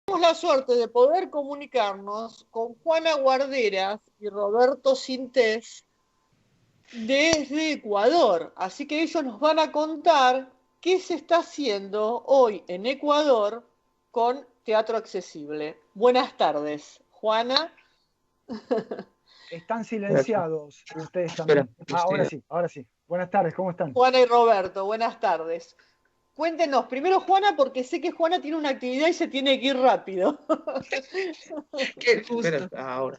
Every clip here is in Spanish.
La suerte de poder comunicarnos con Juana Guarderas y Roberto Sintés desde Ecuador. Así que ellos nos van a contar qué se está haciendo hoy en Ecuador con Teatro Accesible. Buenas tardes, Juana. Están silenciados ustedes Espera, también. Ahora sí, ahora sí. Buenas tardes, ¿cómo están? Juana y Roberto, buenas tardes. Cuéntenos, primero Juana, porque sé que Juana tiene una actividad y se tiene que ir rápido. Qué gusto. Espera, ahora.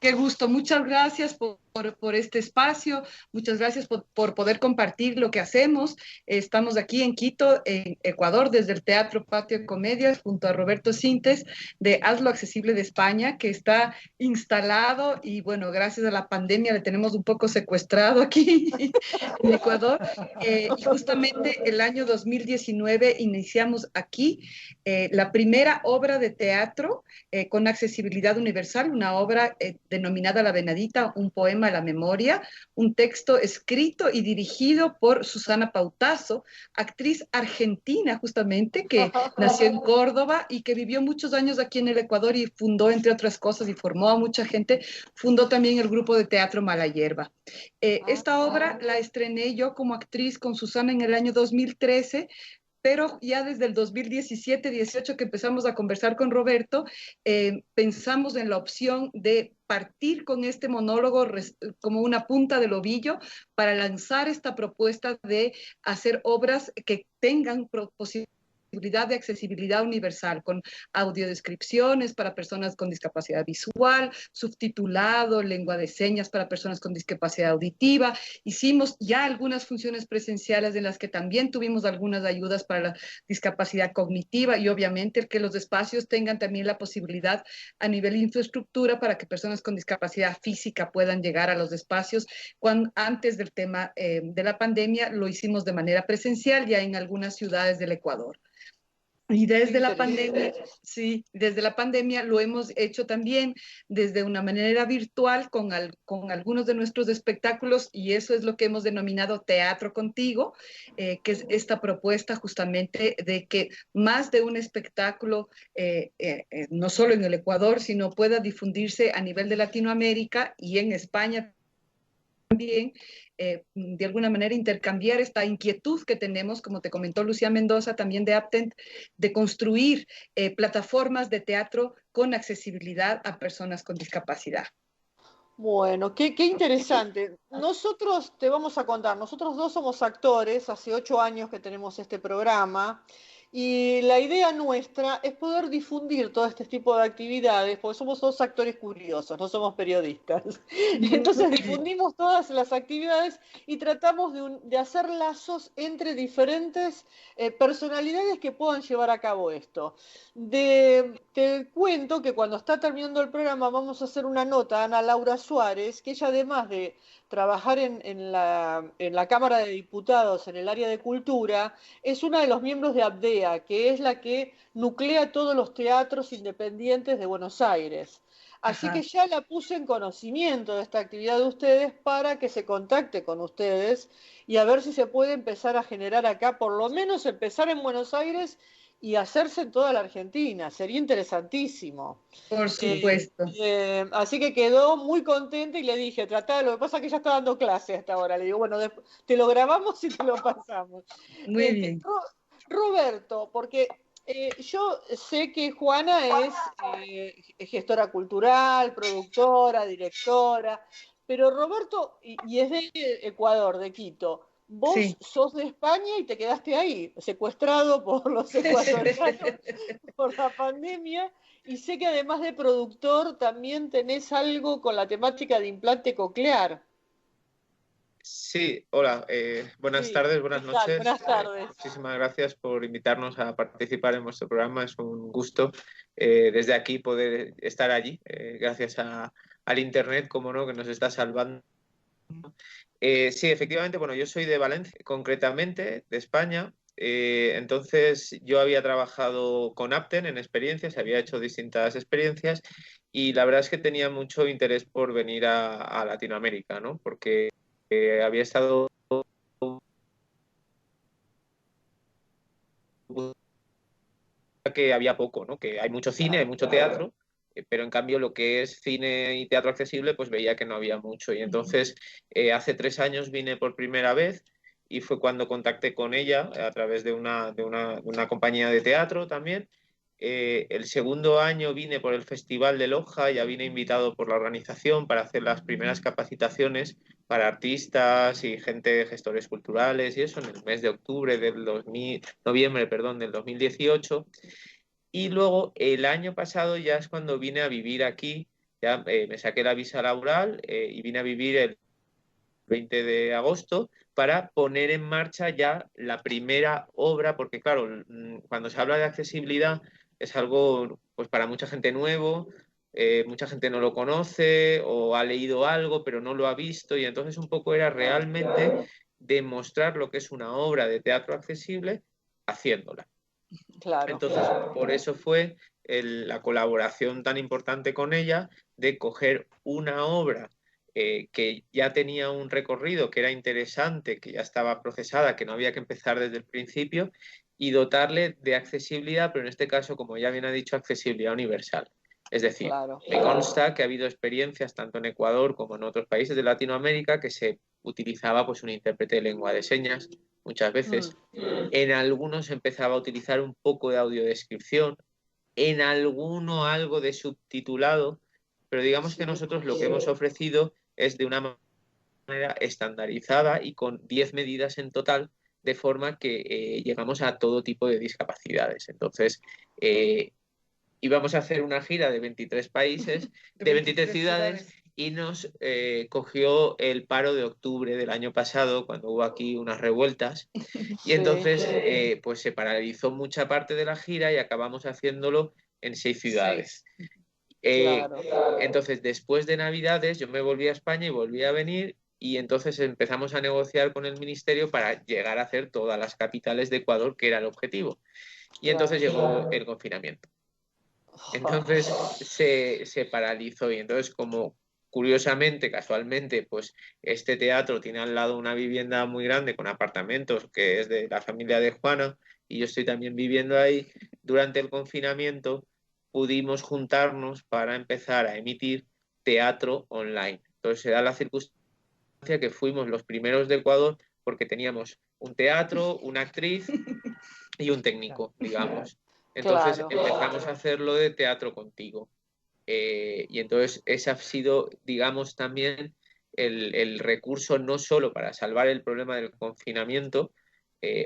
Qué gusto. Muchas gracias por este espacio. Muchas gracias por poder compartir lo que hacemos. Estamos aquí en Quito, en Ecuador, desde el Teatro Patio de Comedias, junto a Roberto Sintes, de Hazlo Accesible de España, que está instalado y, bueno, gracias a la pandemia le tenemos un poco secuestrado aquí en Ecuador. Y justamente el año 2019 iniciamos aquí la primera obra de teatro con accesibilidad universal, una obra denominada La Venadita, un poema a la memoria, un texto escrito y dirigido por Susana Pautazo, actriz argentina justamente, que nació en Córdoba y que vivió muchos años aquí en el Ecuador y fundó, entre otras cosas, y formó a mucha gente, fundó también el grupo de teatro Mala Hierba. Esta obra la estrené yo como actriz con Susana en el año 2013, pero ya desde el 2017-18 que empezamos a conversar con Roberto, pensamos en la opción de partir con este monólogo como una punta del ovillo para lanzar esta propuesta de hacer obras que tengan posibilidad de accesibilidad universal, con audiodescripciones para personas con discapacidad visual, subtitulado, lengua de señas para personas con discapacidad auditiva. Hicimos ya algunas funciones presenciales en las que también tuvimos algunas ayudas para la discapacidad cognitiva y obviamente el que los espacios tengan también la posibilidad a nivel de infraestructura para que personas con discapacidad física puedan llegar a los espacios. Antes del tema de la pandemia lo hicimos de manera presencial ya en algunas ciudades del Ecuador. Y desde la pandemia, sí, desde la pandemia lo hemos hecho también desde una manera virtual con algunos de nuestros espectáculos y eso es lo que hemos denominado Teatro Contigo, que es esta propuesta justamente de que más de un espectáculo, no solo en el Ecuador, sino pueda difundirse a nivel de Latinoamérica y en España también, de alguna manera intercambiar esta inquietud que tenemos, como te comentó Lucía Mendoza, también de Aptent, de construir plataformas de teatro con accesibilidad a personas con discapacidad. Bueno, qué interesante. Nosotros te vamos a contar, nosotros dos somos actores, hace 8 años que tenemos este programa y la idea nuestra es poder difundir todo este tipo de actividades, porque somos dos actores curiosos, no somos periodistas. Entonces difundimos todas las actividades y tratamos de hacer lazos entre diferentes personalidades que puedan llevar a cabo esto. Te cuento que cuando está terminando el programa vamos a hacer una nota a Ana Laura Suárez, que ella además de trabajar en la Cámara de Diputados en el área de cultura, es una de los miembros de ABDEA, que es la que nuclea todos los teatros independientes de Buenos Aires. Así que ya la puse en conocimiento de esta actividad de ustedes para que se contacte con ustedes y a ver si se puede empezar a generar acá, por lo menos empezar en Buenos Aires y hacerse en toda la Argentina. Sería interesantísimo. Por supuesto. Así que quedó muy contenta y le dije, tratá, lo que pasa es que ella está dando clase hasta ahora. Le digo, bueno, te lo grabamos y te lo pasamos. Muy bien. Roberto, porque yo sé que Juana es gestora cultural, productora, directora, pero Roberto, y es de Ecuador, de Quito. Vos Sí. sos de España y te quedaste ahí, secuestrado por los ecuatorianos por la pandemia. Y sé que además de productor también tenés algo con la temática de implante coclear. Sí, hola, buenas Sí, tardes, ¿qué buenas tal? noches. Buenas tardes. Muchísimas gracias por invitarnos a participar en vuestro programa. Es un gusto desde aquí poder estar allí, gracias al Internet, como no, que nos está salvando. Sí, efectivamente, bueno, yo soy de Valencia, concretamente de España. Entonces yo había trabajado con Apten en experiencias, había hecho distintas experiencias y la verdad es que tenía mucho interés por venir a Latinoamérica, ¿no? Porque había estado que había poco, ¿no? Que hay mucho cine, hay mucho teatro, pero en cambio lo que es cine y teatro accesible, pues veía que no había mucho. Y entonces hace 3 años vine por primera vez y fue cuando contacté con ella a través de una compañía de teatro también. El segundo año vine por el Festival de Loja, ya vine invitado por la organización para hacer las primeras capacitaciones para artistas y gente, gestores culturales y eso, en el mes de octubre noviembre, perdón, del 2018. Y luego el año pasado ya es cuando vine a vivir aquí, ya me saqué la visa laboral y vine a vivir el 20 de agosto para poner en marcha ya la primera obra, porque claro, cuando se habla de accesibilidad es algo pues para mucha gente nuevo, mucha gente no lo conoce o ha leído algo pero no lo ha visto y entonces un poco era realmente demostrar lo que es una obra de teatro accesible haciéndola. Claro. Entonces, por eso fue la colaboración tan importante con ella de coger una obra que ya tenía un recorrido, que era interesante, que ya estaba procesada, que no había que empezar desde el principio, y dotarle de accesibilidad, pero en este caso, como ya bien ha dicho, accesibilidad universal. Es decir, Claro. me consta que ha habido experiencias tanto en Ecuador como en otros países de Latinoamérica que se utilizaba pues un intérprete de lengua de señas muchas veces. En algunos empezaba a utilizar un poco de audiodescripción, en alguno algo de subtitulado, pero digamos que nosotros lo que hemos ofrecido es de una manera estandarizada y con 10 medidas en total, de forma que llegamos a todo tipo de discapacidades. Entonces, íbamos a hacer una gira de 23 países, de 23 ciudades, y nos cogió el paro de octubre del año pasado, cuando hubo aquí unas revueltas, y entonces pues se paralizó mucha parte de la gira y acabamos haciéndolo en 6 ciudades. Claro. Entonces, después de Navidades, yo me volví a España y volví a venir, y entonces empezamos a negociar con el ministerio para llegar a hacer todas las capitales de Ecuador, que era el objetivo. Y entonces llegó el confinamiento. Entonces se paralizó y entonces como curiosamente, casualmente, pues este teatro tiene al lado una vivienda muy grande con apartamentos que es de la familia de Juana y yo estoy también viviendo ahí, durante el confinamiento pudimos juntarnos para empezar a emitir teatro online. Entonces se da la circunstancia que fuimos los primeros de Ecuador porque teníamos un teatro, una actriz y un técnico, digamos. Entonces Claro. empezamos a hacerlo de Teatro Contigo. Y entonces ese ha sido, digamos, también el recurso no solo para salvar el problema del confinamiento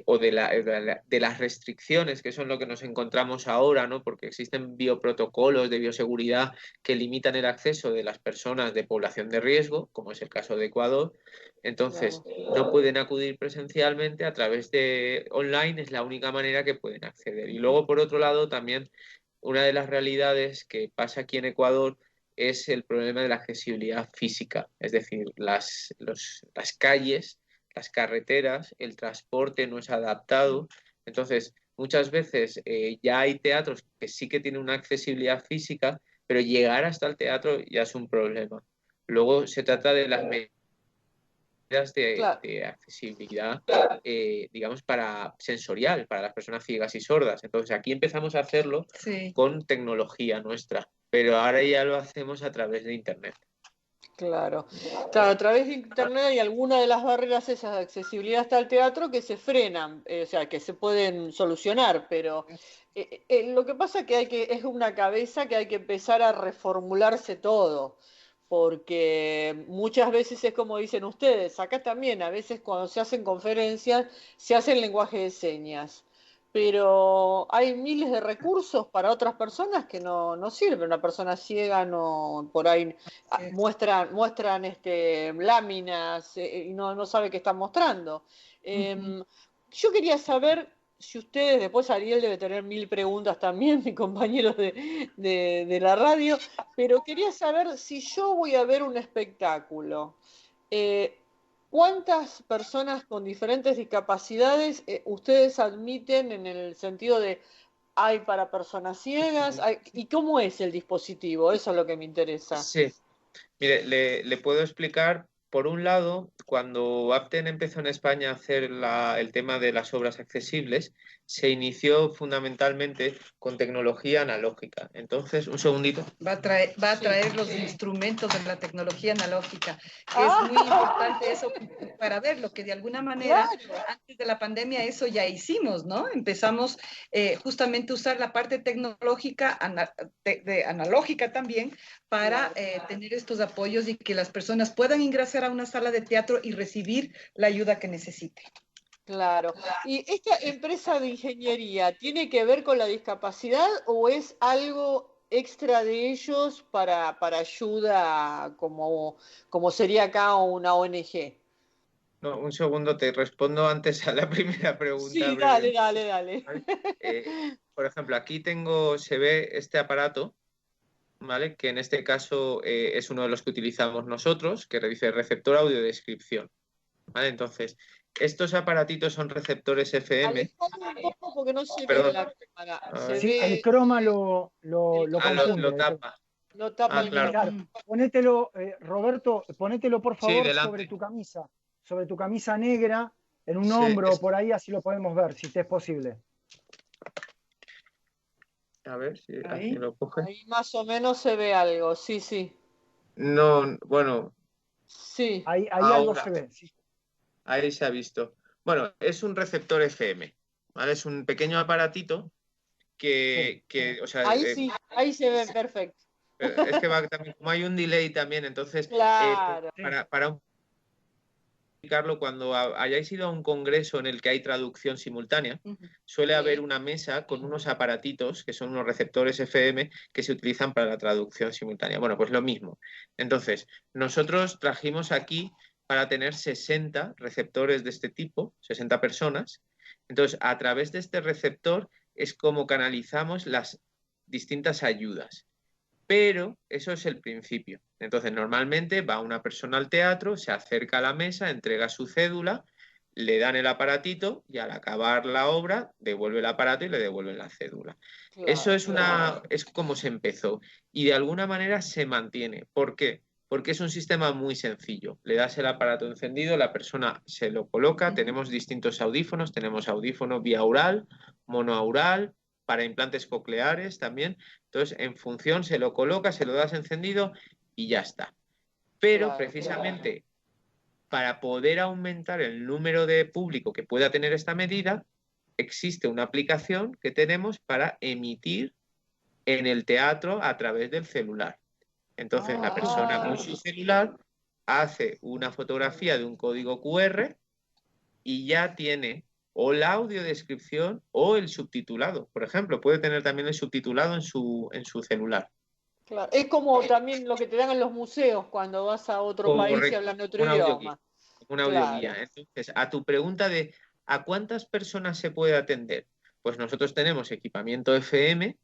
o de las restricciones, que son lo que nos encontramos ahora, ¿no? Porque existen bioprotocolos de bioseguridad que limitan el acceso de las personas de población de riesgo, como es el caso de Ecuador. Entonces, no pueden acudir presencialmente, a través de online es la única manera que pueden acceder. Y luego, por otro lado, también una de las realidades que pasa aquí en Ecuador es el problema de la accesibilidad física, es decir, las calles, las carreteras, el transporte no es adaptado. Entonces, muchas veces ya hay teatros que sí que tienen una accesibilidad física, pero llegar hasta el teatro ya es un problema. Luego se trata de las medidas de accesibilidad, digamos, para sensorial, para las personas ciegas y sordas. Entonces aquí empezamos a hacerlo con tecnología nuestra, pero ahora ya lo hacemos a través de Internet. Claro, a través de Internet hay algunas de las barreras esas de accesibilidad hasta el teatro que se frenan, o sea, que se pueden solucionar, pero lo que pasa es que es una cabeza que hay que empezar a reformularse todo, porque muchas veces es como dicen ustedes, acá también, a veces cuando se hacen conferencias se hace el lenguaje de señas. Pero hay miles de recursos para otras personas que no sirven. Una persona ciega no por ahí muestran láminas y no sabe qué están mostrando. Yo quería saber si ustedes, después Ariel debe tener 1000 preguntas también, mi compañero de la radio, pero quería saber si yo voy a ver un espectáculo. ¿Cuántas personas con diferentes discapacidades ustedes admiten en el sentido de hay para personas ciegas? ¿Y cómo es el dispositivo? Eso es lo que me interesa. Sí, mire, le puedo explicar. Por un lado, cuando Apten empezó en España a hacer el tema de las obras accesibles, se inició fundamentalmente con tecnología analógica. Entonces, un segundito. Va a traer los instrumentos de la tecnología analógica. Es muy importante eso para verlo, que de alguna manera, antes de la pandemia, eso ya hicimos, ¿no? Empezamos justamente a usar la parte tecnológica, analógica también, para tener estos apoyos y que las personas puedan ingresar a una sala de teatro y recibir la ayuda que necesiten. Claro. ¿Y esta empresa de ingeniería tiene que ver con la discapacidad o es algo extra de ellos para ayuda como sería acá una ONG? No, un segundo, te respondo antes a la primera pregunta. Sí, dale. Por ejemplo, aquí se ve este aparato, ¿vale? Que en este caso es uno de los que utilizamos nosotros, que dice receptor audiodescripción, ¿vale? Entonces, estos aparatitos son receptores FM. Alejandro, un poco porque no se ve la cámara. Sí, el croma lo confunde. Lo tapa. Lo tapa el claro. croma. Ponételo, Roberto, ponételo por favor Sí, sobre tu camisa negra, en un hombro por ahí, así lo podemos ver, si te es posible. A ver si ahí lo coge. Ahí más o menos se ve algo, sí. No, bueno. Sí. Ahí algo se ve. Sí. Ahí se ha visto. Bueno, es un receptor FM, ¿vale? Es un pequeño aparatito que o sea, ahí se ve perfecto. Es que va también, como hay un delay también, entonces, claro. para explicarlo, cuando hayáis ido a un congreso en el que hay traducción simultánea, suele haber una mesa con unos aparatitos, que son unos receptores FM, que se utilizan para la traducción simultánea. Bueno, pues lo mismo. Entonces, nosotros trajimos aquí para tener 60 receptores de este tipo, 60 personas. Entonces, a través de este receptor es como canalizamos las distintas ayudas. Pero eso es el principio. Entonces, normalmente va una persona al teatro, se acerca a la mesa, entrega su cédula, le dan el aparatito y al acabar la obra devuelve el aparato y le devuelven la cédula. Claro, eso es como se empezó y de alguna manera se mantiene. ¿Por qué? Porque es un sistema muy sencillo. Le das el aparato encendido, la persona se lo coloca, tenemos distintos audífonos, tenemos audífono biaural, monoaural, para implantes cocleares también. Entonces, en función, se lo coloca, se lo das encendido y ya está. Pero precisamente para poder aumentar el número de público que pueda tener esta medida, existe una aplicación que tenemos para emitir en el teatro a través del celular. Entonces, la persona con su celular hace una fotografía de un código QR y ya tiene o la audiodescripción o el subtitulado. Por ejemplo, puede tener también el subtitulado en su celular. Claro. Es como también lo que te dan en los museos cuando vas a otro país y hablan otro idioma. Un audioguía. Entonces, a tu pregunta de ¿a cuántas personas se puede atender? Pues nosotros tenemos equipamiento FM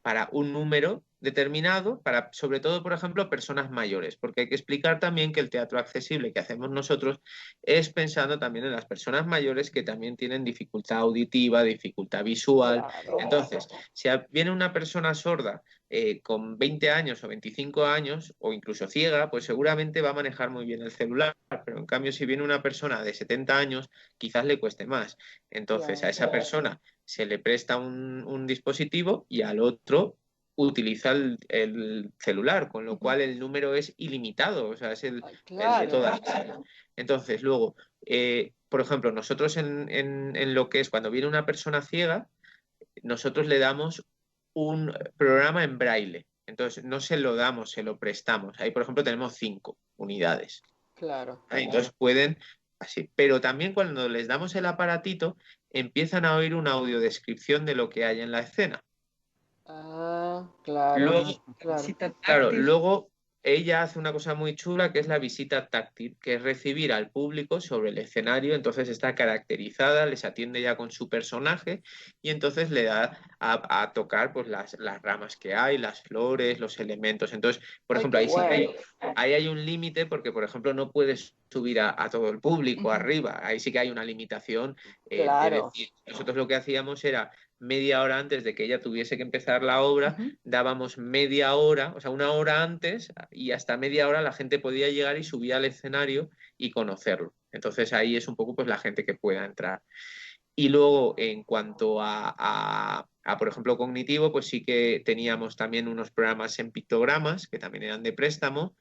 para un número determinado, para sobre todo, por ejemplo, personas mayores, porque hay que explicar también que el teatro accesible que hacemos nosotros es pensando también en las personas mayores que también tienen dificultad auditiva, dificultad visual. Entonces, si viene una persona sorda con 20 años o 25 años o incluso ciega, pues seguramente va a manejar muy bien el celular, pero en cambio si viene una persona de 70 años, quizás le cueste más. Entonces, a esa persona se le presta un dispositivo y al otro utiliza el celular, con lo cual el número es ilimitado, o sea, es el de todas. Entonces, luego, por ejemplo, nosotros en lo que es cuando viene una persona ciega, nosotros le damos un programa en braille. Entonces, no se lo damos, se lo prestamos. Ahí, por ejemplo, tenemos 5 unidades. Claro. Entonces pueden así. Pero también cuando les damos el aparatito, empiezan a oír una audiodescripción de lo que hay en la escena. Luego ella hace una cosa muy chula que es la visita táctil, que es recibir al público sobre el escenario, entonces está caracterizada, les atiende ya con su personaje y entonces le da a tocar pues las ramas que hay, las flores, los elementos. Entonces, por ejemplo, ahí sí que hay un límite porque, por ejemplo, no puedes subir a todo el público arriba, ahí sí que hay una limitación. De decir, nosotros lo que hacíamos era media hora antes de que ella tuviese que empezar la obra, dábamos media hora, o sea, una hora antes, y hasta media hora la gente podía llegar y subir al escenario y conocerlo. Entonces ahí es un poco pues la gente que pueda entrar. Y luego, en cuanto por ejemplo, cognitivo, pues sí que teníamos también unos programas en pictogramas, que también eran de préstamo,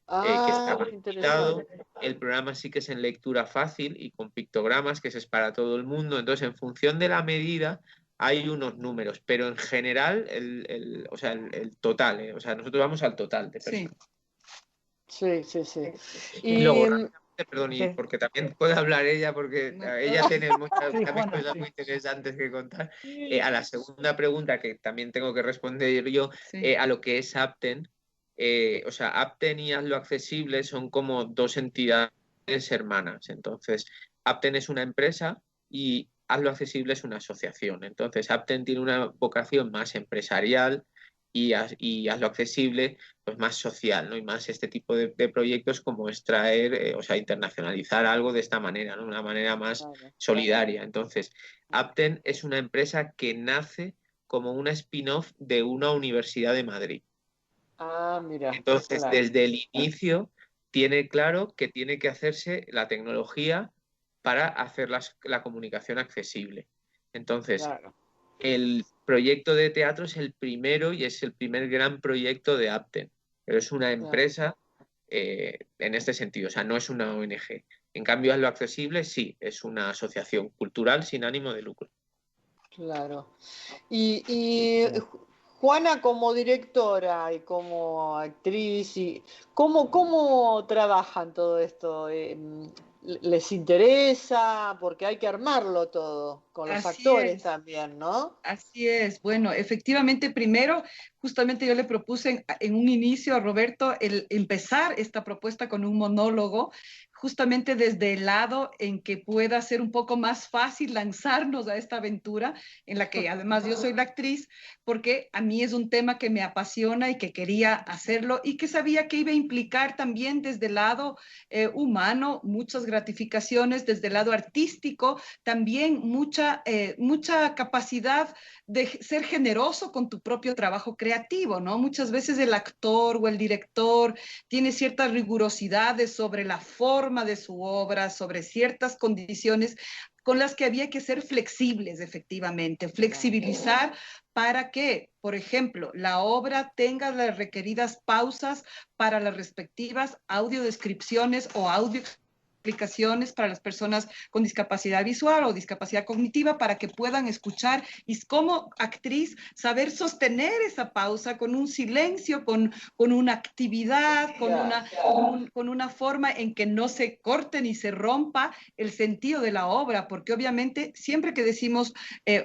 que estaba Qué limitado. interesante. El programa sí que es en lectura fácil y con pictogramas, que ese es para todo el mundo. Entonces, en función de la medida, hay unos números, pero en general, o sea, el total, o sea, nosotros vamos al total de Sí. personas. Sí, sí, sí. Y Y luego, rápidamente, perdón, y Sí, porque también puede hablar ella, porque No. ella tiene muchas sí, también Juana, cosas sí. muy interesantes que contar. A la segunda pregunta, que también tengo que responder yo, Sí. a lo que es Apten, o sea, Apten y Hazlo Accesible son como dos entidades hermanas. Entonces, Apten es una empresa y Hazlo Accesible es una asociación. Entonces, Apten tiene una vocación más empresarial y Hazlo Accesible pues más social, ¿no? Y más este tipo de proyectos como extraer, o sea, internacionalizar algo de esta manera, ¿no? Una manera más claro. solidaria. Entonces, Apten es una empresa que nace como una spin-off de una universidad de Madrid. Mira, Entonces, claro, desde el inicio, tiene claro que tiene que hacerse la tecnología para hacer la comunicación accesible. Entonces, claro, el proyecto de teatro es el primero y es el primer gran proyecto de Apten, pero es una claro, empresa en este sentido, o sea, no es una ONG. En cambio, a lo accesible sí, es una asociación cultural sin ánimo de lucro. claro. Y Juana como directora y como actriz, ¿cómo trabajan todo esto? ¿Les interesa? Porque hay que armarlo todo, con los Así actores es. también, ¿no? Así es. Bueno, efectivamente, primero, justamente yo le propuse en un inicio a Roberto el empezar esta propuesta con un monólogo, justamente desde el lado en que pueda ser un poco más fácil lanzarnos a esta aventura, en la que además yo soy la actriz, porque a mí es un tema que me apasiona y que quería hacerlo y que sabía que iba a implicar también desde el lado humano muchas gratificaciones, desde el lado artístico también mucha capacidad de ser generoso con tu propio trabajo creativo, ¿no? Muchas veces el actor o el director tiene ciertas rigurosidades sobre la forma de su obra, sobre ciertas condiciones con las que había que ser flexibles, efectivamente, flexibilizar para que, por ejemplo, la obra tenga las requeridas pausas para las respectivas audiodescripciones o audio aplicaciones para las personas con discapacidad visual o discapacidad cognitiva para que puedan escuchar y como actriz saber sostener esa pausa con un silencio, con una actividad, con una forma en que no se corte ni se rompa el sentido de la obra, porque obviamente siempre que decimos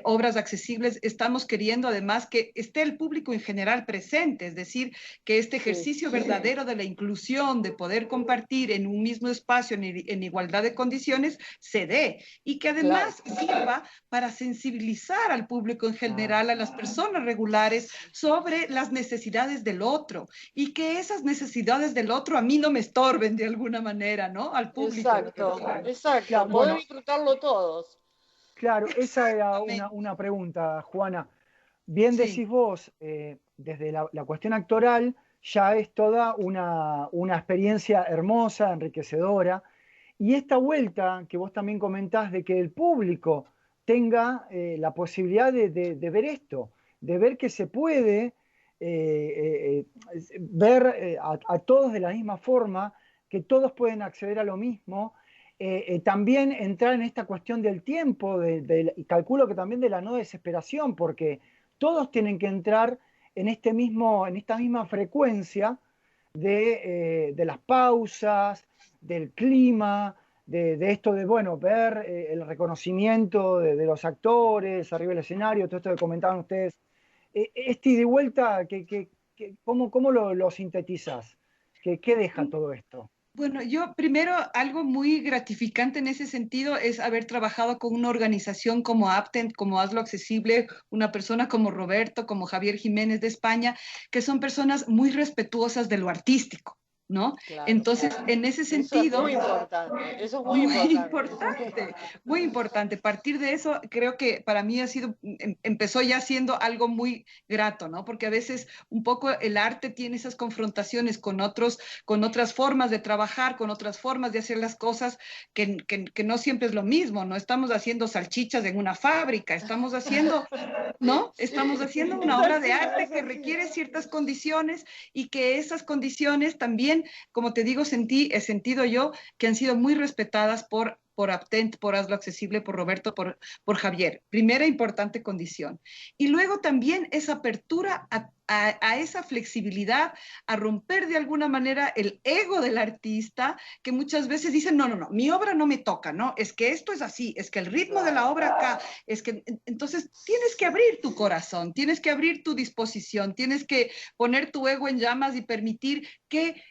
obras accesibles estamos queriendo además que esté el público en general presente, es decir, que este ejercicio verdadero de la inclusión, de poder compartir en un mismo espacio, en igualdad de condiciones, se dé y que además sirva para sensibilizar al público en general, a las personas regulares, sobre las necesidades del otro y que esas necesidades del otro a mí no me estorben de alguna manera, ¿no? Al público. Exacto, exacto, Claro, poder bueno, disfrutarlo todos. claro, esa era Exactamente. una pregunta, Juana. Bien Sí, decís vos, desde la cuestión actoral ya es toda una experiencia hermosa, enriquecedora, y esta vuelta que vos también comentás de que el público tenga la posibilidad de ver esto, de ver que se puede ver a todos de la misma forma, que todos pueden acceder a lo mismo. También entrar en esta cuestión del tiempo, y calculo que también de la no desesperación, porque todos tienen que entrar en esta misma frecuencia de las pausas, del clima, de esto de, bueno, ver el reconocimiento de los actores arriba del escenario, todo esto que comentaban ustedes. Este ida y vuelta, ¿cómo lo sintetizas? ¿Qué deja todo esto? bueno, yo primero algo muy gratificante en ese sentido es haber trabajado con una organización como Aptent, como Hazlo Accesible, una persona como Roberto, como Javier Jiménez de España, que son personas muy respetuosas de lo artístico. ¿no? Claro. Entonces, en ese sentido... Eso es muy importante, eso es muy importante. Muy importante. Partir de eso, creo que para mí empezó ya siendo algo muy grato, ¿no? Porque a veces un poco el arte tiene esas confrontaciones con otras formas de trabajar, con otras formas de hacer las cosas, que no siempre es lo mismo, no estamos haciendo salchichas en una fábrica, estamos haciendo, ¿no? Estamos haciendo una obra de arte que requiere ciertas condiciones y que esas condiciones también, como te digo, he sentido yo que han sido muy respetadas por Aptent, por Hazlo Accesible, por Roberto, por Javier. Primera importante condición. Y luego también esa apertura a esa flexibilidad, a romper de alguna manera el ego del artista, que muchas veces dicen, no, mi obra no me toca, ¿no? Es que esto es así, es que el ritmo de la obra acá, es que entonces tienes que abrir tu corazón, tienes que abrir tu disposición, tienes que poner tu ego en llamas y permitir que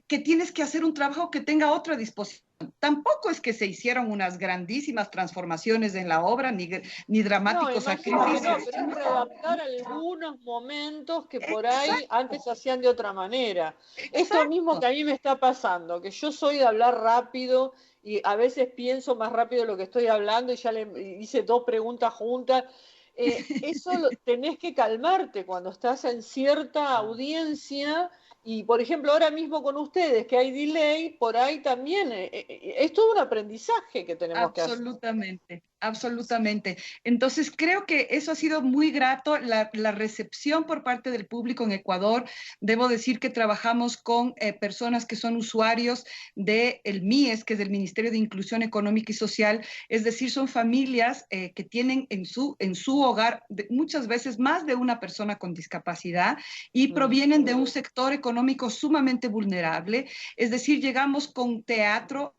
tienes que hacer un trabajo que tenga otra disposición. Tampoco es que se hicieron unas grandísimas transformaciones en la obra, ni dramáticos sacrificios. No, pero es readaptar algunos momentos que por ahí antes hacían de otra manera. Esto mismo que a mí me está pasando, que yo soy de hablar rápido y a veces pienso más rápido lo que estoy hablando y ya le hice 2 preguntas juntas. Eso tenés que calmarte cuando estás en cierta audiencia. Y, por ejemplo, ahora mismo con ustedes, que hay delay, por ahí también es todo un aprendizaje que tenemos que hacer. Absolutamente. Entonces, creo que eso ha sido muy grato, la recepción por parte del público en Ecuador. Debo decir que trabajamos con personas que son usuarios del MIES, que es el Ministerio de Inclusión Económica y Social, es decir, son familias que tienen en su hogar muchas veces más de una persona con discapacidad y provienen de un sector económico sumamente vulnerable, es decir, llegamos con teatro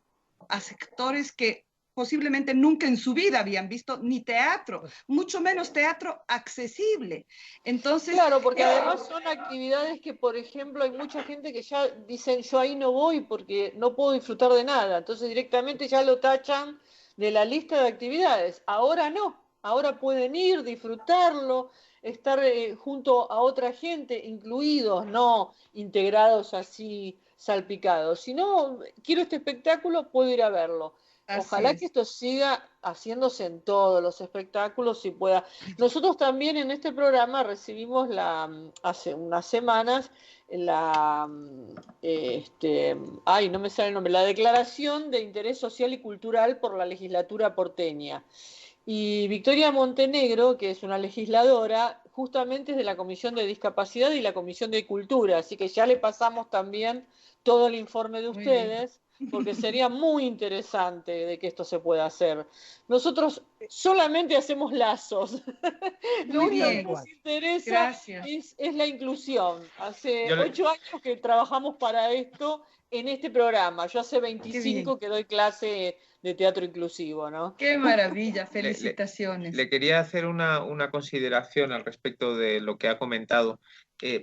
a sectores que posiblemente nunca en su vida habían visto ni teatro, mucho menos teatro accesible. Entonces, claro, porque además son actividades que, por ejemplo, hay mucha gente que ya dicen, yo ahí no voy porque no puedo disfrutar de nada, entonces directamente ya lo tachan de la lista de actividades. Ahora no, ahora pueden ir, disfrutarlo, estar junto a otra gente, incluidos, no integrados así salpicados. Si no quiero este espectáculo, puedo ir a verlo. Ojalá que esto siga haciéndose en todos los espectáculos y pueda. Nosotros también en este programa recibimos hace unas semanas no me sale el nombre, la Declaración de Interés Social y Cultural por la Legislatura porteña. Y Victoria Montenegro, que es una legisladora, justamente es de la Comisión de Discapacidad y la Comisión de Cultura, así que ya le pasamos también todo el informe de ustedes, porque sería muy interesante de que esto se pueda hacer. Nosotros solamente hacemos lazos. Lo único que nos interesa es la inclusión. Hace 8 años que trabajamos para esto en este programa. Yo hace 25 que doy clase de teatro inclusivo, ¿no? ¡Qué maravilla! Felicitaciones. Le quería hacer una consideración al respecto de lo que ha comentado.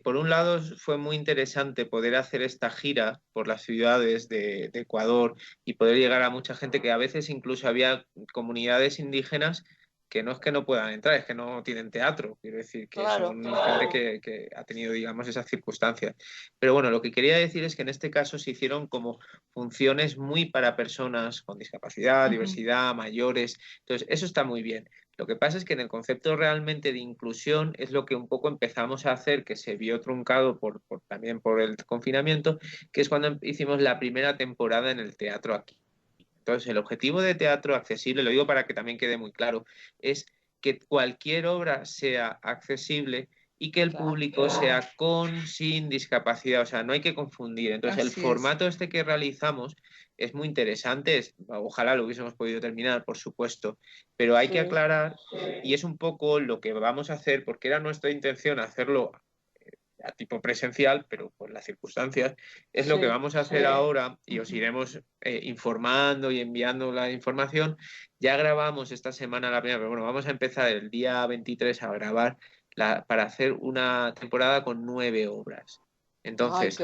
Por un lado, fue muy interesante poder hacer esta gira por las ciudades de Ecuador y poder llegar a mucha gente, que a veces incluso había comunidades indígenas que no es que no puedan entrar, es que no tienen teatro. Quiero decir que son gente que ha tenido, digamos, esas circunstancias. Pero bueno, lo que quería decir es que en este caso se hicieron como funciones muy para personas con discapacidad, diversidad, mayores. Entonces, eso está muy bien. Lo que pasa es que en el concepto realmente de inclusión es lo que un poco empezamos a hacer, que se vio truncado también por el confinamiento, que es cuando hicimos la primera temporada en el teatro aquí. Entonces, el objetivo de Teatro Accesible, lo digo para que también quede muy claro, es que cualquier obra sea accesible y que el público sea con, sin discapacidad, o sea, no hay que confundir. Entonces, el formato este que realizamos es muy interesante, ojalá lo hubiésemos podido terminar, por supuesto, pero hay que aclarar, y es un poco lo que vamos a hacer, porque era nuestra intención hacerlo a tipo presencial, pero por las circunstancias, es lo que vamos a hacer ahora y os iremos informando y enviando la información. Ya grabamos esta semana la primera, pero bueno, vamos a empezar el día 23 a grabar para hacer una temporada con 9 obras. Entonces,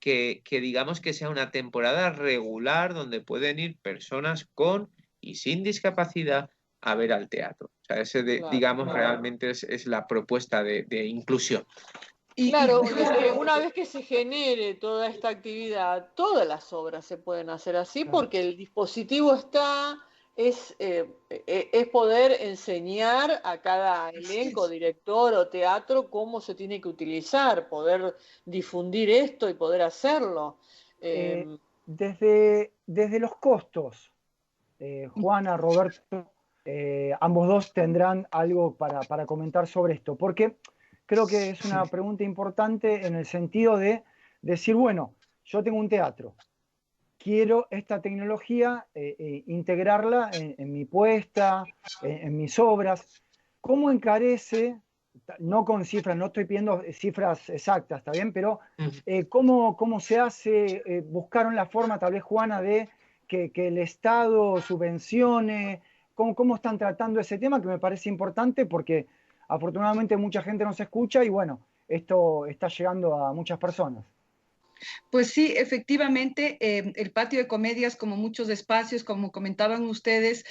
que digamos que sea una temporada regular donde pueden ir personas con y sin discapacidad a ver al teatro. O sea, digamos, realmente es la propuesta de inclusión. Claro, es que una vez que se genere toda esta actividad, todas las obras se pueden hacer así porque el dispositivo es poder enseñar a cada elenco, director o teatro cómo se tiene que utilizar, poder difundir esto y poder hacerlo. Desde los costos, Juana, Roberto, ambos dos tendrán algo para comentar sobre esto, porque creo que es una pregunta importante en el sentido de decir, bueno, yo tengo un teatro, quiero esta tecnología, integrarla en mi puesta, en mis obras. ¿Cómo encarece? No con cifras, no estoy pidiendo cifras exactas, ¿está bien? Pero ¿cómo se hace? ¿Buscaron la forma, tal vez, Juana, de que el Estado subvencione? ¿Cómo están tratando ese tema? Que me parece importante porque afortunadamente mucha gente nos escucha y bueno, esto está llegando a muchas personas. Pues sí, efectivamente, el patio de comedias, como muchos espacios, como comentaban ustedes,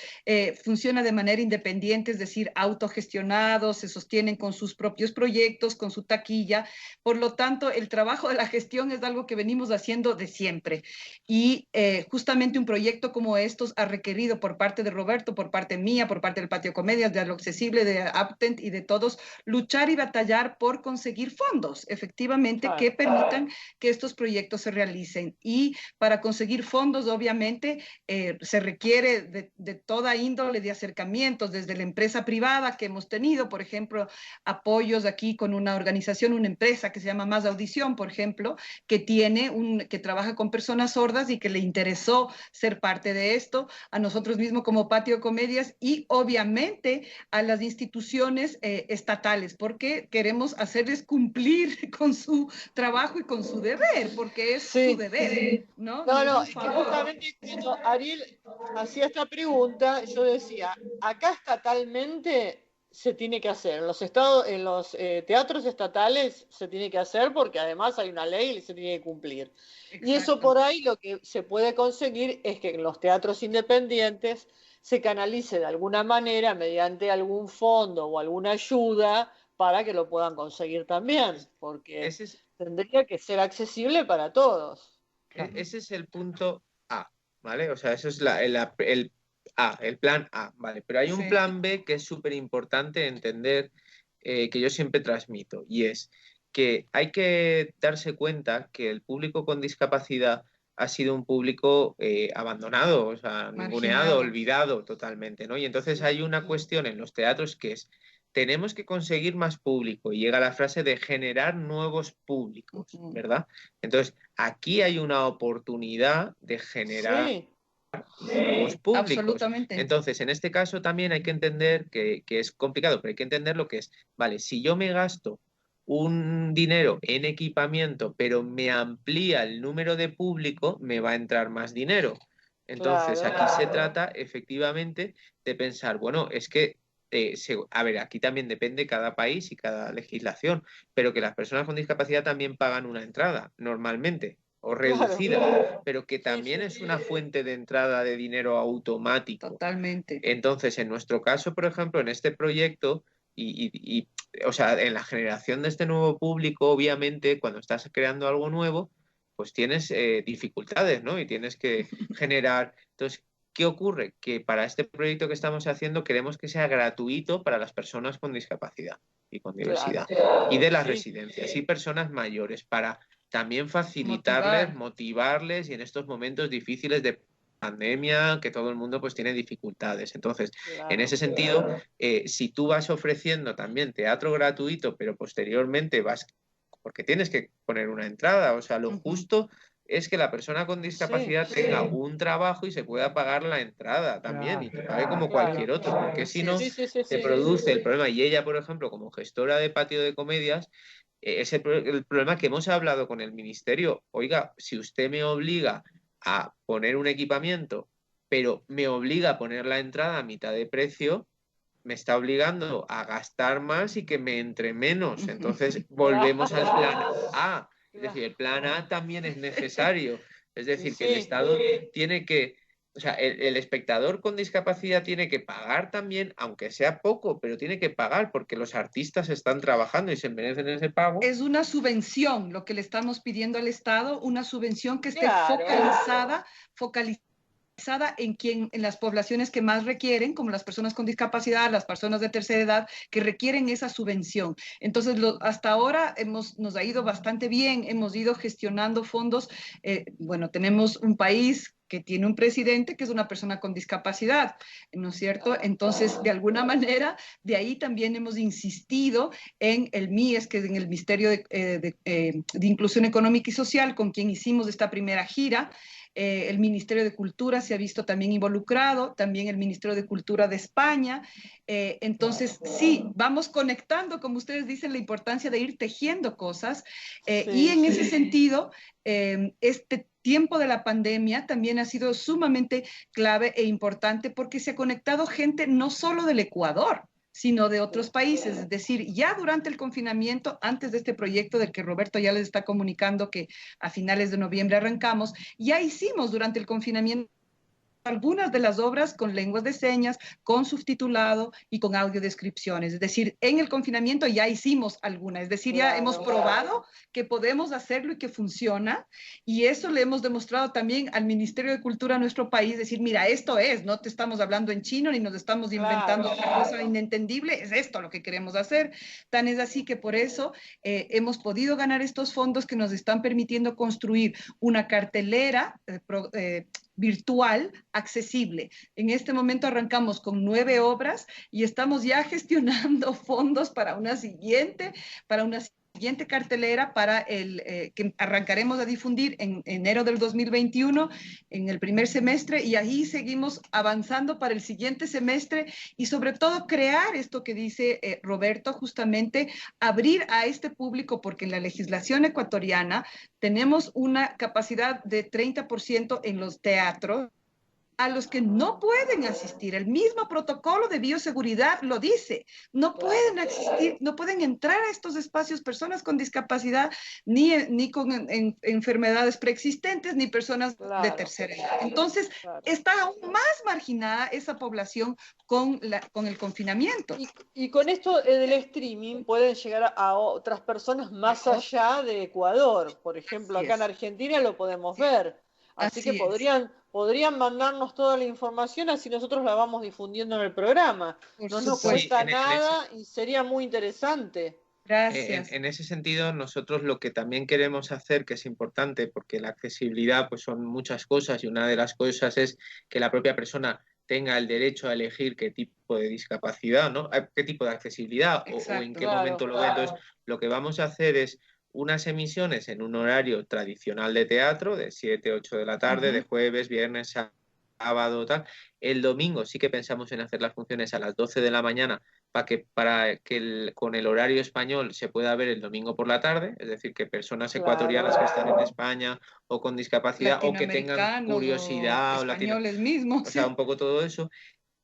funciona de manera independiente, es decir, autogestionado, se sostienen con sus propios proyectos, con su taquilla. Por lo tanto, el trabajo de la gestión es algo que venimos haciendo de siempre. Y justamente un proyecto como estos ha requerido por parte de Roberto, por parte mía, por parte del patio de comedias, de Algo Accesible, de Aptent y de todos, luchar y batallar por conseguir fondos, efectivamente, que permitan que estos proyectos se realicen. Y para conseguir fondos, obviamente, se requiere de toda índole de acercamientos, desde la empresa privada que hemos tenido, por ejemplo, apoyos aquí con una organización, una empresa que se llama Más Audición, por ejemplo, que trabaja con personas sordas y que le interesó ser parte de esto, a nosotros mismos como Patio Comedias y obviamente a las instituciones estatales, porque queremos hacerles cumplir con su trabajo y con su deber, porque es su deber, ¿no? No, es que justamente cuando Ariel hacía esta pregunta, yo decía, acá estatalmente se tiene que hacer, en los teatros estatales se tiene que hacer porque además hay una ley y se tiene que cumplir. Exacto. Y eso por ahí lo que se puede conseguir es que en los teatros independientes se canalice de alguna manera mediante algún fondo o alguna ayuda para que lo puedan conseguir también, porque tendría que ser accesible para todos. Ese es el punto A, ¿vale? O sea, eso es el plan A, ¿vale? Pero hay un plan B que es súper importante entender, que yo siempre transmito, y es que hay que darse cuenta que el público con discapacidad ha sido un público abandonado, o sea, ninguneado, olvidado totalmente, ¿no? Y entonces hay una cuestión en los teatros que es, tenemos que conseguir más público, y llega la frase de generar nuevos públicos, ¿verdad? Entonces, aquí hay una oportunidad de generar nuevos públicos. Absolutamente. Entonces, en este caso también hay que entender que es complicado, pero hay que entender lo que es, vale, si yo me gasto un dinero en equipamiento, pero me amplía el número de público, me va a entrar más dinero. Entonces, aquí se trata efectivamente de pensar, bueno, es que a ver, aquí también depende cada país y cada legislación, pero que las personas con discapacidad también pagan una entrada normalmente o reducida, pero que también es una fuente de entrada de dinero automático. Totalmente. Entonces, en nuestro caso, por ejemplo, en este proyecto o sea, en la generación de este nuevo público, obviamente, cuando estás creando algo nuevo, pues tienes dificultades, ¿no? Y tienes que generar. Entonces, ¿qué ocurre? Que para este proyecto que estamos haciendo queremos que sea gratuito para las personas con discapacidad y con diversidad. Y de las residencias y personas mayores, para también facilitarles, motivarles y en estos momentos difíciles de pandemia, que todo el mundo pues tiene dificultades. Entonces, en ese sentido, si tú vas ofreciendo también teatro gratuito, pero posteriormente porque tienes que poner una entrada, o sea, lo justo es que la persona con discapacidad tenga un trabajo y se pueda pagar la entrada también y que pague como cualquier otro, porque si no se produce el problema. Y ella, por ejemplo, como gestora de patio de comedias, es el problema que hemos hablado con el ministerio. Oiga, si usted me obliga a poner un equipamiento, pero me obliga a poner la entrada a mitad de precio, me está obligando a gastar más y que me entre menos. Entonces volvemos al plan A. Es decir, el plan A también es necesario. Es decir, que el Estado tiene que o sea, el espectador con discapacidad tiene que pagar también, aunque sea poco, pero tiene que pagar porque los artistas están trabajando y se merecen ese pago. Es una subvención lo que le estamos pidiendo al Estado, una subvención que esté Claro. focalizada en las poblaciones que más requieren, como las personas con discapacidad, las personas de tercera edad, que requieren esa subvención. Entonces, hasta ahora nos ha ido bastante bien, hemos ido gestionando fondos. Bueno, tenemos un país que tiene un presidente que es una persona con discapacidad, ¿no es cierto? Entonces, de alguna manera, de ahí también hemos insistido en el MIES, que es en el Ministerio de Inclusión Económica y Social, con quien hicimos esta primera gira. El Ministerio de Cultura se ha visto también involucrado, también el Ministerio de Cultura de España. Entonces, sí, vamos conectando, como ustedes dicen, la importancia de ir tejiendo cosas. Y en ese sentido, este tiempo de la pandemia también ha sido sumamente clave e importante porque se ha conectado gente no solo del Ecuador, sino de otros países. Es decir, ya durante el confinamiento, antes de este proyecto del que Roberto ya les está comunicando que a finales de noviembre arrancamos, ya hicimos durante el confinamiento algunas de las obras con lenguas de señas, con subtitulado y con audiodescripciones. Es decir, en el confinamiento ya hicimos algunas, es decir, ya hemos probado que podemos hacerlo y que funciona, y eso le hemos demostrado también al Ministerio de Cultura de nuestro país, decir, mira, esto es, no te estamos hablando en chino ni nos estamos inventando otra cosa inentendible, es esto lo que queremos hacer. Tan es así que por eso hemos podido ganar estos fondos que nos están permitiendo construir una cartelera virtual accesible. En este momento arrancamos con 9 obras y estamos ya gestionando fondos para una siguiente cartelera para que arrancaremos a difundir en enero del 2021, en el primer semestre, y ahí seguimos avanzando para el siguiente semestre y sobre todo crear esto que dice Roberto, justamente abrir a este público, porque en la legislación ecuatoriana tenemos una capacidad de 30% en los teatros a los que no pueden asistir. El mismo protocolo de bioseguridad lo dice. No pueden asistir, no pueden entrar a estos espacios personas con discapacidad, ni con enfermedades preexistentes, ni personas de tercera edad. Entonces, está aún más marginada esa población con el confinamiento. Y con esto del streaming pueden llegar a otras personas más allá de Ecuador. Por ejemplo, acá en Argentina lo podemos ver. Así que podrían mandarnos toda la información, así nosotros la vamos difundiendo en el programa. No nos cuesta nada y sería muy interesante. Gracias. En ese sentido, nosotros lo que también queremos hacer, que es importante, porque la accesibilidad pues son muchas cosas y una de las cosas es que la propia persona tenga el derecho a elegir qué tipo de discapacidad, ¿no? Qué tipo de accesibilidad o en qué momento lo ve. Entonces, lo que vamos a hacer es unas emisiones en un horario tradicional de teatro, de 7, 8 de la tarde, de jueves, viernes, sábado, tal. El domingo sí que pensamos en hacer las funciones a las 12 de la mañana para que con el horario español se pueda ver el domingo por la tarde, es decir, que personas ecuatorianas que están en España o con discapacidad o que tengan curiosidad o españoles mismos. O sea, un poco todo eso.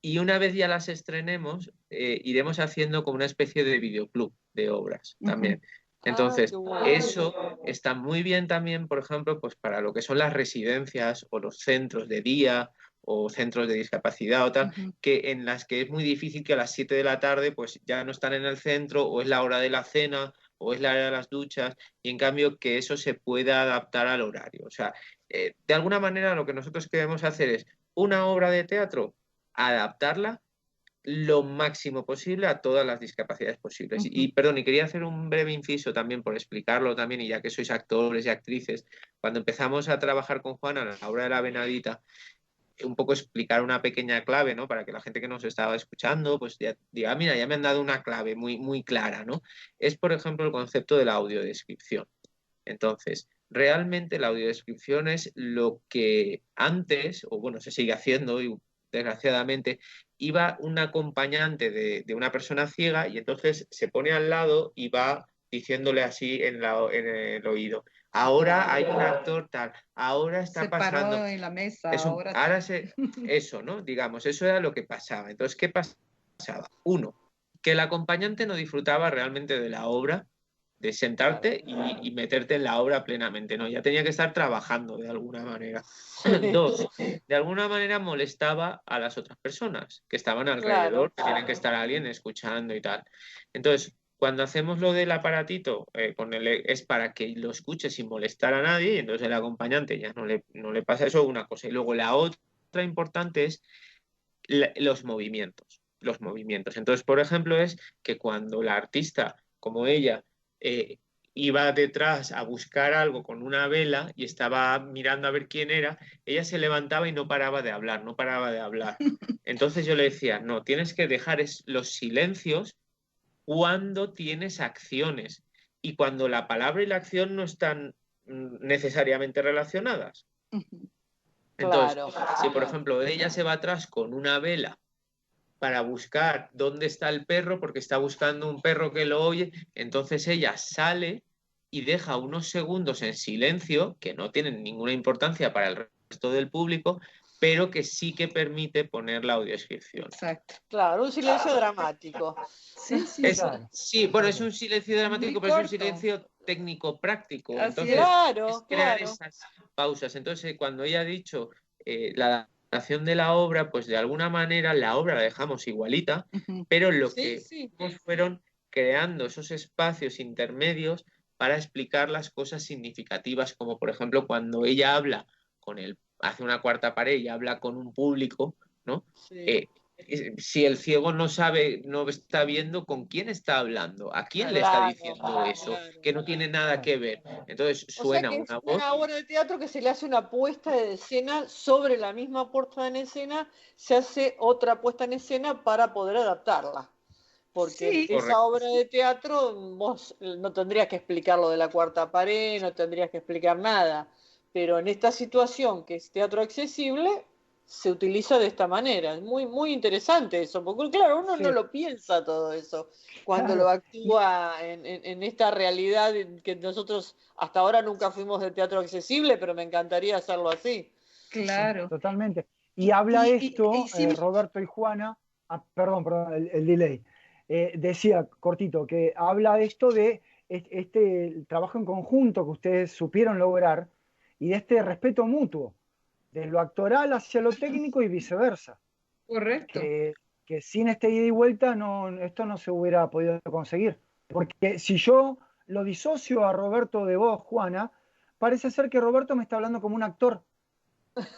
Y una vez ya las estrenemos, iremos haciendo como una especie de videoclub de obras también. Entonces, eso está muy bien también, por ejemplo, pues para lo que son las residencias o los centros de día o centros de discapacidad o tal, que en las que es muy difícil que a las 7 de la tarde pues ya no están en el centro o es la hora de la cena o es la hora de las duchas y en cambio que eso se pueda adaptar al horario. O sea, de alguna manera lo que nosotros queremos hacer es una obra de teatro, adaptarla lo máximo posible a todas las discapacidades posibles. Y perdón, y quería hacer un breve inciso también por explicarlo también, y ya que sois actores y actrices, cuando empezamos a trabajar con Juana en la obra de La Venadita, un poco explicar una pequeña clave, ¿no? Para que la gente que nos estaba escuchando, pues ya diga, mira, ya me han dado una clave muy, muy clara, ¿no? Es, por ejemplo, el concepto de la audiodescripción. Entonces, realmente la audiodescripción es lo que antes, o bueno, se sigue haciendo, y desgraciadamente, iba un acompañante de una persona ciega y entonces se pone al lado y va diciéndole así en el oído. Ahora hay un actor tal, ahora está pasando. Paró en la mesa. Eso, ¿no? Digamos, eso era lo que pasaba. Entonces, ¿qué pasaba? Uno, que el acompañante no disfrutaba realmente de la obra de sentarte y meterte en la obra plenamente, ¿no? Ya tenía que estar trabajando de alguna manera. Dos, de alguna manera molestaba a las otras personas que estaban alrededor, que tienen que estar alguien escuchando y tal. Entonces, cuando hacemos lo del aparatito, es para que lo escuche sin molestar a nadie, y entonces el acompañante ya no le pasa eso, una cosa. Y luego la otra importante es los movimientos. Los movimientos. Entonces, por ejemplo, es que cuando la artista, como ella, iba detrás a buscar algo con una vela y estaba mirando a ver quién era, ella se levantaba y no paraba de hablar, no paraba de hablar. Entonces yo le decía, no, tienes que dejar los silencios cuando tienes acciones y cuando la palabra y la acción no están necesariamente relacionadas. Entonces, si por ejemplo ella se va atrás con una vela para buscar dónde está el perro, porque está buscando un perro que lo oye, entonces ella sale y deja unos segundos en silencio, que no tienen ninguna importancia para el resto del público, pero que sí que permite poner la audiodescripción. Exacto. Claro, un silencio dramático. Sí, sí. Sí, bueno, es un silencio dramático, pero es un silencio técnico-práctico. Entonces, es crear esas pausas. Entonces, cuando ella ha dicho la adaptación de la obra, pues de alguna manera la obra la dejamos igualita, pero lo que hicimos fueron creando esos espacios intermedios para explicar las cosas significativas, como por ejemplo cuando ella habla hace una cuarta pared y habla con un público, ¿no? Si el ciego no sabe, no está viendo con quién está hablando, a quién le está diciendo eso, que no tiene nada que ver. Entonces suena o sea que una es voz. una obra de teatro que se le hace una puesta de escena sobre la misma puesta en escena, se hace otra puesta en escena para poder adaptarla. Porque esa obra de teatro vos no tendrías que explicar lo de la cuarta pared, no tendrías que explicar nada. Pero en esta situación que es teatro accesible, se utiliza de esta manera. Es muy, muy interesante eso, porque claro, uno no lo piensa todo eso cuando lo actúa en esta realidad que nosotros hasta ahora nunca fuimos de teatro accesible, pero me encantaría hacerlo así. Claro. Sí, totalmente. Y habla esto, Roberto y Juana, perdón, el delay. Decía, cortito, que habla esto de este trabajo en conjunto que ustedes supieron lograr y de este respeto mutuo, de lo actoral hacia lo técnico y viceversa. Correcto. Que sin este ida y vuelta esto no se hubiera podido conseguir. Porque si yo lo disocio a Roberto de vos, Juana, parece ser que Roberto me está hablando como un actor.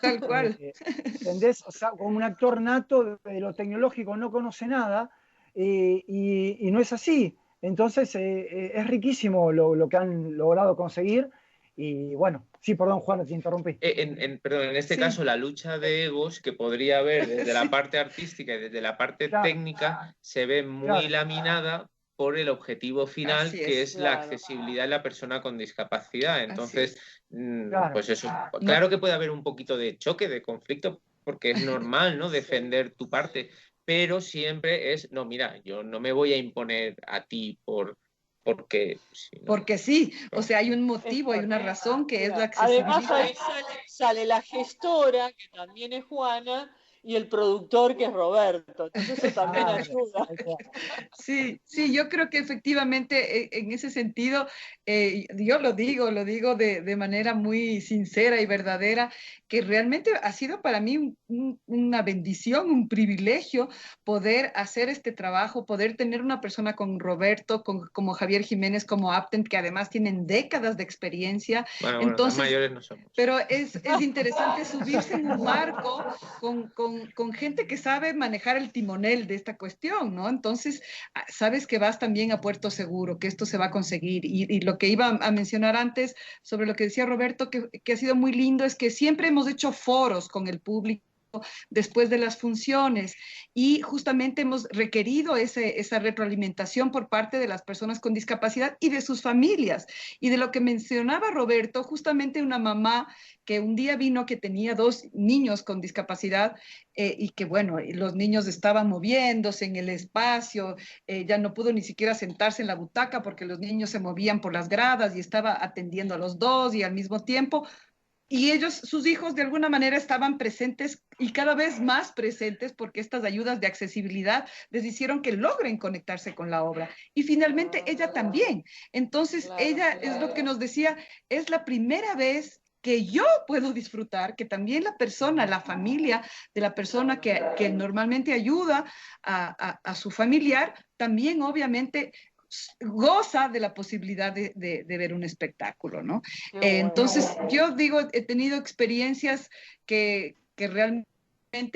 Tal cual. ¿Entendés? O sea, como un actor nato de lo tecnológico, no conoce nada y no es así. Entonces es riquísimo lo que han logrado conseguir y bueno, sí, perdón Juan, te interrumpí. Perdón, en este caso la lucha de egos que podría haber desde la parte artística y desde la parte técnica se ve muy laminada por el objetivo final, que es la accesibilidad de la persona con discapacidad. Entonces, pues eso, claro que puede haber un poquito de choque, de conflicto, porque es normal, ¿no? Defender tu parte, pero siempre es, no, mira, yo no me voy a imponer a ti porque sí, o sea, hay un motivo, hay una razón que es la accesibilidad. Además ahí sale la gestora, que también es Juana, y el productor, que es Roberto. Entonces eso también ayuda. Sí, yo creo que efectivamente en ese sentido, yo lo digo de manera muy sincera y verdadera, que realmente ha sido para mí una bendición, un privilegio poder hacer este trabajo, poder tener una persona con Roberto, como Javier Jiménez, como Aptent, que además tienen décadas de experiencia. Bueno, entonces, mayores no somos. Pero es interesante subirse en un barco con gente que sabe manejar el timonel de esta cuestión, ¿no? Entonces, sabes que vas también a puerto seguro, que esto se va a conseguir. Y lo que iba a mencionar antes sobre lo que decía Roberto, que ha sido muy lindo, es que siempre hemos hecho foros con el público después de las funciones y justamente hemos requerido esa retroalimentación por parte de las personas con discapacidad y de sus familias. Y de lo que mencionaba Roberto, justamente una mamá que un día vino que tenía 2 niños con discapacidad y que bueno, los niños estaban moviéndose en el espacio, ya no pudo ni siquiera sentarse en la butaca porque los niños se movían por las gradas y estaba atendiendo a los 2 y al mismo tiempo y ellos, sus hijos, de alguna manera estaban presentes y cada vez más presentes porque estas ayudas de accesibilidad les hicieron que logren conectarse con la obra. Y finalmente ella también. Entonces, Claro, ella es lo que nos decía, es la primera vez que yo puedo disfrutar, que también la persona, la familia de la persona que normalmente ayuda a su familiar, también obviamente goza de la posibilidad de ver un espectáculo, ¿no? qué bueno. Entonces, yo digo, he tenido experiencias que realmente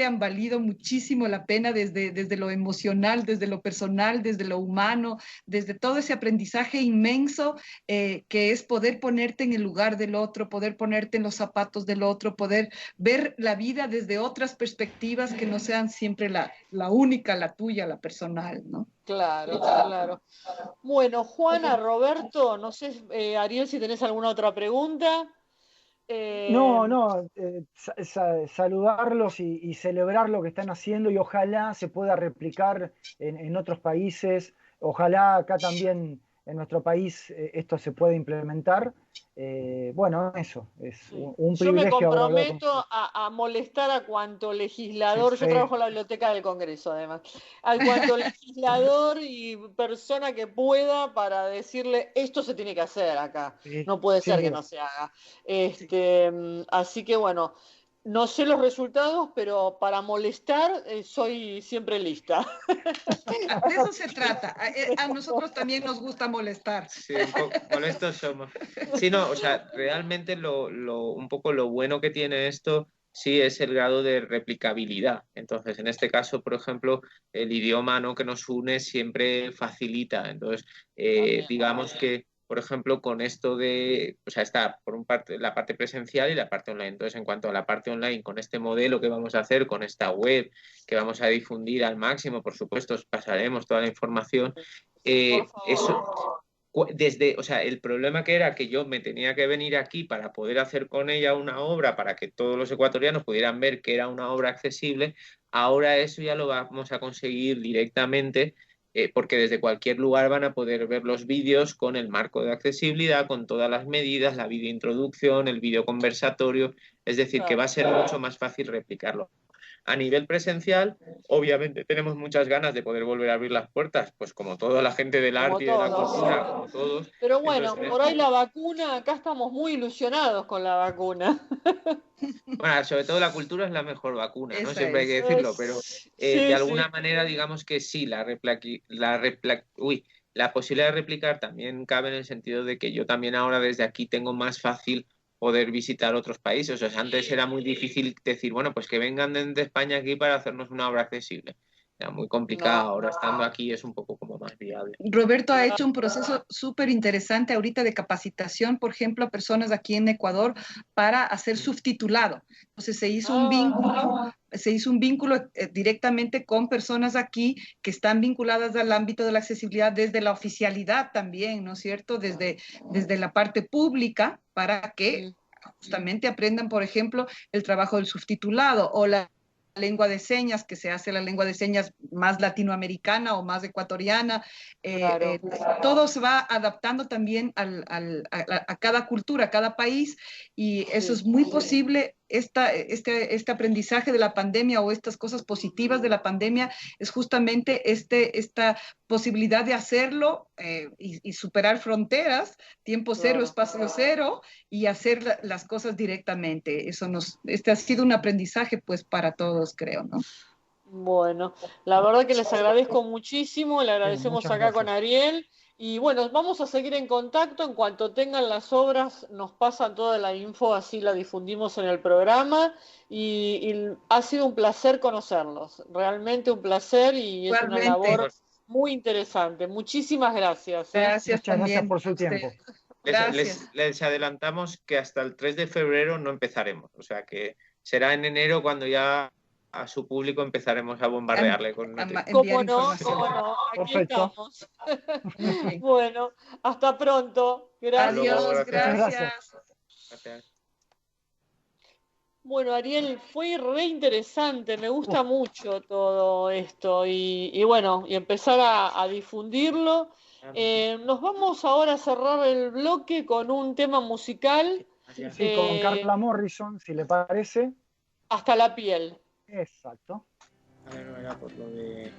han valido muchísimo la pena desde lo emocional, desde lo personal, desde lo humano, desde todo ese aprendizaje inmenso que es poder ponerte en el lugar del otro, poder ponerte en los zapatos del otro, poder ver la vida desde otras perspectivas que no sean siempre la única, la tuya, la personal, ¿no? Claro, claro. Bueno, Juana, Roberto, no sé, Ariel, si tenés alguna otra pregunta. No, saludarlos y celebrar lo que están haciendo y ojalá se pueda replicar en otros países, ojalá acá también en nuestro país esto se pueda implementar. Bueno, eso, es un Yo me privilegio haber hablado con comprometo a molestar a cuanto legislador, yo sí. trabajo en la biblioteca del Congreso además, a cuanto legislador y persona que pueda para decirle esto se tiene que hacer acá, Sí, no puede sin ser que duda. no se haga. Así que bueno, no sé los resultados, pero para molestar soy siempre lista. De eso se trata. A nosotros también nos gusta molestar. Sí, un poco molestos somos. Sí, no, o sea, realmente un poco lo bueno que tiene esto sí es el grado de replicabilidad. Entonces, en este caso, por ejemplo, el idioma, ¿no?, que nos une siempre facilita. Entonces, digamos que, por ejemplo, con esto de, o sea, está por un parte la parte presencial y la parte online. Entonces, en cuanto a la parte online, con este modelo que vamos a hacer, con esta web que vamos a difundir al máximo, por supuesto, os pasaremos toda la información. Por favor. Eso, desde, o sea, el problema que era que yo me tenía que venir aquí para poder hacer con ella una obra, para que todos los ecuatorianos pudieran ver que era una obra accesible, ahora eso ya lo vamos a conseguir directamente, porque desde cualquier lugar van a poder ver los vídeos con el marco de accesibilidad, con todas las medidas, la videointroducción, el video conversatorio, es decir, que va a ser mucho más fácil replicarlo. A nivel presencial, obviamente tenemos muchas ganas de poder volver a abrir las puertas, pues como toda la gente del Como arte y de la todos. cultura, como todos. Pero bueno, Entonces, por ahí la vacuna, acá estamos muy ilusionados con la vacuna. bueno, sobre todo la cultura es la mejor vacuna, ¿no? Esa Siempre hay que es. decirlo, pero Sí, de sí. alguna manera digamos que sí, la posibilidad de replicar también cabe en el sentido de que yo también ahora desde aquí tengo más fácil poder visitar otros países. O sea, antes era muy difícil decir, bueno, pues que vengan de España aquí para hacernos una obra accesible. Era muy complicado, No, ahora estando aquí es un poco como más viable. Roberto ha claro. hecho un proceso súper interesante ahorita de capacitación, por ejemplo, a personas aquí en Ecuador para hacer subtitulado. Entonces se hizo un vínculo directamente con personas aquí que están vinculadas al ámbito de la accesibilidad desde la oficialidad también, ¿no es cierto? Desde la parte pública para que justamente aprendan, por ejemplo, el trabajo del subtitulado o la lengua de señas, que se hace la lengua de señas más latinoamericana o más ecuatoriana. Claro. Todo se va adaptando también a cada cultura, a cada país, y eso es muy posible. Este aprendizaje de la pandemia o estas cosas positivas de la pandemia es justamente esta posibilidad de hacerlo y superar fronteras, tiempo cero, Claro. espacio cero, y hacer las cosas directamente. Este ha sido un aprendizaje pues para todos, creo, ¿no? Bueno, la verdad que les agradezco muchísimo, le agradecemos Muchas acá con gracias. Ariel y bueno, vamos a seguir en contacto, en cuanto tengan las obras nos pasan toda la info, así la difundimos en el programa y ha sido un placer conocerlos, realmente un placer y es una Igualmente. labor muy interesante. Muchísimas gracias. Gracias Muchas gracias también por su a usted. tiempo. Gracias. Les adelantamos que hasta el 3 de febrero no empezaremos, o sea que será en enero cuando ya a su público empezaremos a bombardearle con noticias. ¿Cómo Enviar no? información. ¿Cómo no? Aquí Perfecto. estamos. Muy bien. Bueno, hasta pronto. Hasta luego, Adiós, gracias. gracias. Gracias. Bueno, Ariel, fue re interesante, me gusta mucho todo esto y bueno, y empezar a difundirlo. Nos vamos ahora a cerrar el bloque con un tema musical Sí, con Carla Morrison, si le parece. Hasta la piel. Exacto. A ver, no era por lo de...